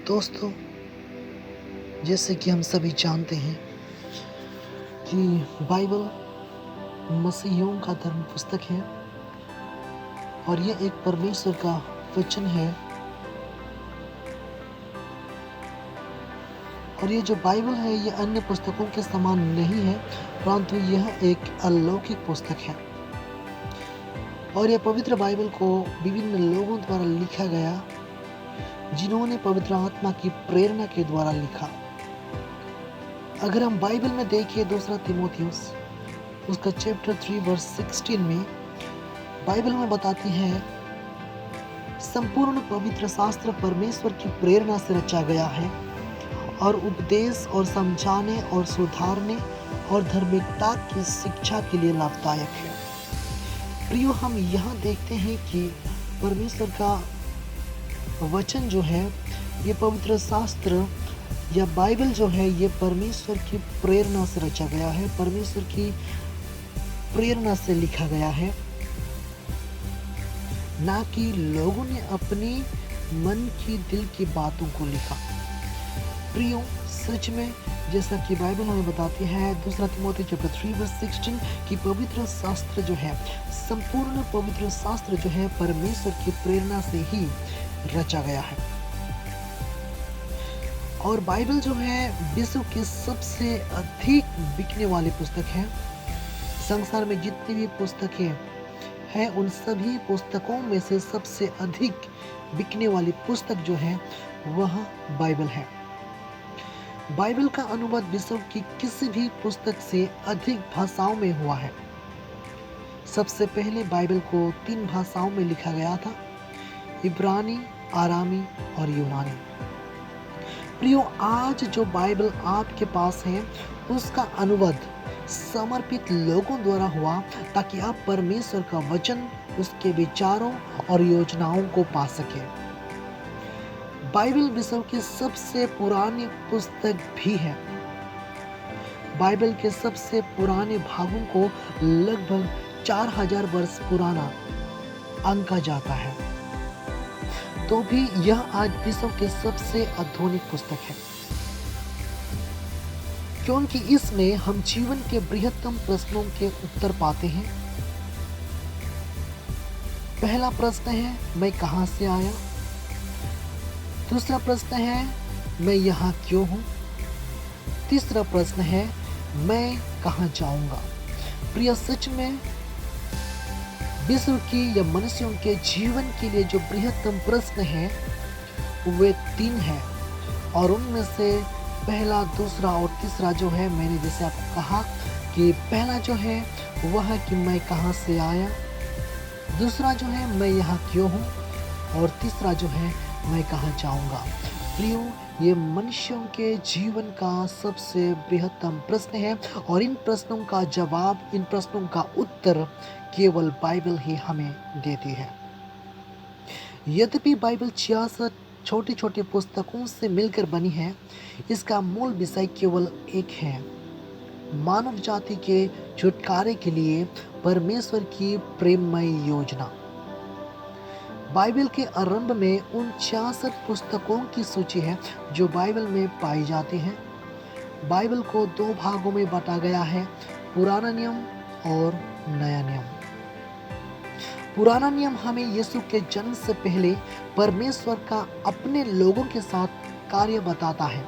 दोस्तों, जैसे कि हम सभी जानते हैं कि बाइबल मसीहियों का धर्म पुस्तक है और यह एक परमेश्वर का वचन है। और ये जो बाइबल है ये अन्य पुस्तकों के समान नहीं है, परंतु यह एक अलौकिक पुस्तक है। और यह पवित्र बाइबल को विभिन्न लोगों द्वारा लिखा गया, जिन्होंने पवित्र आत्मा की प्रेरणा के द्वारा लिखा। अगर हम बाइबल में देखें दूसरा तीमुथियुस उसका चैप्टर 3 वर्स 16 में बाइबल में बताती है, संपूर्ण पवित्र शास्त्र परमेश्वर की प्रेरणा से रचा गया है और उपदेश और समझाने और सुधारने और धार्मिकता की शिक्षा के लिए लाभदायक है। प्रियो, हम यहाँ देखते हैं कि परमेश्वर का वचन जो है, ये पवित्र शास्त्र या बाइबल जो है, ये परमेश्वर की प्रेरणा से रचा गया है, परमेश्वर की प्रेरणा से लिखा गया है, ना कि लोगों ने अपनी मन की दिल की बातों को लिखा। प्रियो, सच में जैसा कि बाइबल हमें बताती है दूसरा तीमुथी चैप्टर 3 वर्स 16 कि पवित्र शास्त्र जो है, संपूर्ण पवित्र शास्त्र जो है परमेश्वर की प्रेरणा से ही रचा गया है। और बाइबल जो है विश्व की सबसे अधिक बिकने वाली पुस्तक है। संसार में जितनी भी पुस्तकें हैं उन सभी पुस्तकों में से सबसे अधिक बिकने वाली पुस्तक जो है वह बाइबल है। बाइबल का अनुवाद विश्व की किसी भी पुस्तक से अधिक भाषाओं में हुआ है। सबसे पहले बाइबल को 3 भाषाओं में लिखा गया था, इब्रानी, आरामी और यूनानी। प्रियो, आज जो बाइबल आपके पास है उसका अनुवाद समर्पित लोगों द्वारा हुआ, ताकि आप परमेश्वर का वचन, उसके विचारों और योजनाओं को पा सके। बाइबल विश्व की सबसे पुरानी पुस्तक भी है। बाइबल के सबसे पुराने भागों को लगभग 4000 वर्ष पुराना आंका जाता है, तो भी यह आज विश्व के सबसे आधुनिक पुस्तक है, क्योंकि इसमें हम जीवन के बृहत्तम प्रश्नों के उत्तर पाते हैं। पहला प्रश्न है, मैं कहां से आया? दूसरा प्रश्न है, मैं यहाँ क्यों हूँ? तीसरा प्रश्न है, मैं कहाँ जाऊंगा? प्रिय, सच में विश्व की या मनुष्यों के जीवन के लिए जो बृहत्तम प्रश्न है वे 3 हैं, और उनमें से पहला, दूसरा और तीसरा जो है, मैंने जैसे आपको कहा कि पहला जो है वह है कि मैं कहाँ से आया, दूसरा जो है मैं यहाँ क्यों हूँ, और तीसरा जो है मैं कहाँ जाऊंगा। प्रियो, ये मनुष्यों के जीवन का सबसे बृहत्तम प्रश्न है, और इन प्रश्नों का जवाब, इन प्रश्नों का उत्तर केवल बाइबल ही हमें देती है। यद्यपि बाइबल 66 छोटी छोटी पुस्तकों से मिलकर बनी है, इसका मूल विषय केवल एक है, मानव जाति के छुटकारे के लिए परमेश्वर की प्रेममय योजना। बाइबल के आरंभ में उन 66 पुस्तकों की सूची है जो बाइबल में पाई जाती हैं। बाइबल को 2 भागों में बांटा गया है, पुराना नियम और नया नियम। पुराना नियम हमें यीशु के जन्म से पहले परमेश्वर का अपने लोगों के साथ कार्य बताता है।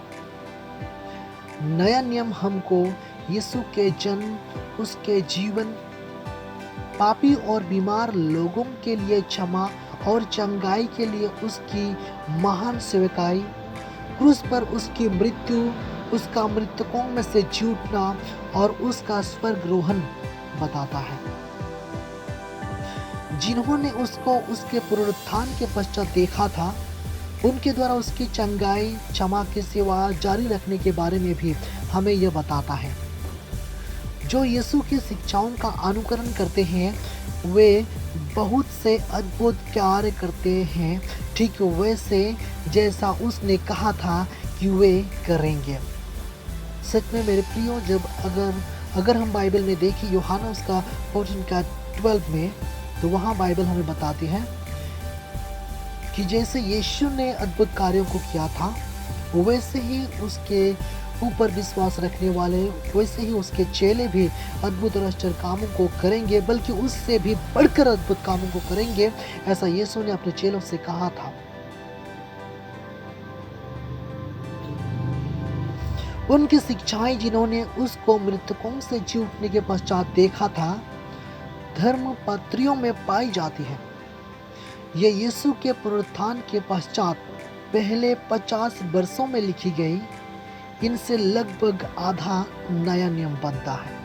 नया नियम हमको यीशु के जन्म, उसके जीवन, पापी और बीमार लोगों के लिए क्षमा और चंगाई के लिए उसकी महान सेवकाई, क्रूस पर उसकी मृत्यु, उसका मृतकों में से जी उठना और उसका स्वर्गारोहण बताता है। जिन्होंने उसको उसके पुनरुत्थान के पश्चात देखा था, उनके द्वारा उसकी चंगाई, क्षमा की सेवा जारी रखने के बारे में भी हमें यह बताता है। जो यीशु की शिक्षाओं का अनुकरण करते हैं वे बहुत से अद्भुत कार्य करते हैं, ठीक वैसे जैसा उसने कहा था कि वे करेंगे। सच में मेरे प्रियो, जब अगर हम बाइबल में देखें यूहन्ना उसका 14 का 12 में, तो वहाँ बाइबल हमें बताती है कि जैसे यीशु ने अद्भुत कार्यों को किया था, वैसे ही उसके ऊपर विश्वास रखने वाले, वैसे ही उसके चेले भी अद्भुत और आश्चर्य कामों को करेंगे, बल्कि उससे भी बढ़कर अद्भुत कामों को करेंगे। ऐसा यीशु ने अपने चेलों से कहा था। उनकी शिक्षाएं जिन्होंने उसको मृतकों से जी उठने के पश्चात देखा था, धर्मपत्रियों में पाई जाती है। ये यीशु के पुनरुत्थान के पश्चात पहले 50 वर्षों में लिखी गई, इनसे लगभग आधा नया नियम बनता है।